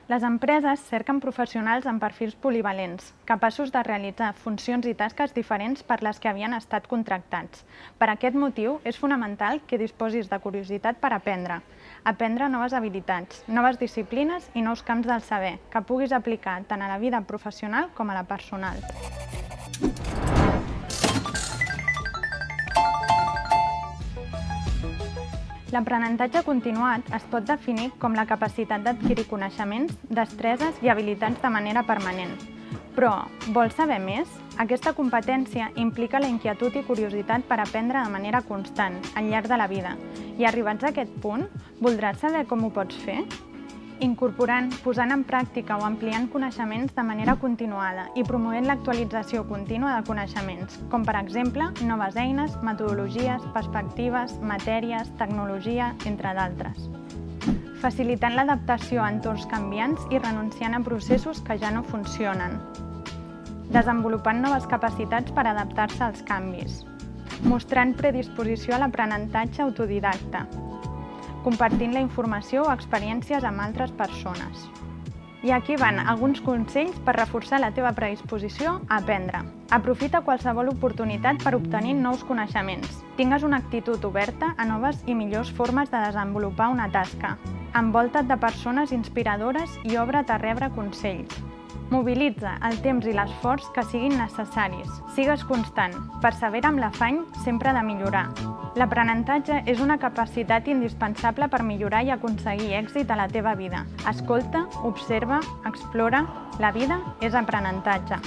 Les empreses cerquen professionals amb perfils polivalents, capaços de realitzar funcions i tasques diferents per les que havien estat contractats. Per aquest motiu, és fonamental que disposis de curiositat per aprendre noves habilitats, noves disciplines i nous camps del saber, que puguis aplicar tant a la vida professional com a la personal. L'aprenentatge continuat es pot definir com la capacitat d'adquirir coneixements, destreses i habilitats de manera permanent. Però, vols saber més? Aquesta competència implica la inquietud i curiositat per aprendre de manera constant, al llarg de la vida. I arribats a aquest punt, voldràs saber com ho pots fer? Incorporant, posant en pràctica o ampliant coneixements de manera continuada i promovent l'actualització contínua de coneixements, com per exemple noves eines, metodologies, perspectives, matèries, tecnologia, entre d'altres. Facilitant l'adaptació a entorns canviants i renunciant a processos que ja no funcionen. Desenvolupant noves capacitats per adaptar-se als canvis. Mostrant predisposició a l'aprenentatge autodidacta. Compartint la informació o experiències amb altres persones. I aquí van alguns consells per reforçar la teva predisposició a aprendre. Aprofita qualsevol oportunitat per obtenir nous coneixements. Tingues una actitud oberta a noves i millors formes de desenvolupar una tasca. Envolta't de persones inspiradores i obre't a rebre consells. Mobilitza el temps i l'esforç que siguin necessaris. Sigues constant, persevera amb l'afany sempre de millorar. L'aprenentatge és una capacitat indispensable per millorar i aconseguir èxit a la teva vida. Escolta, observa, explora. La vida és aprenentatge.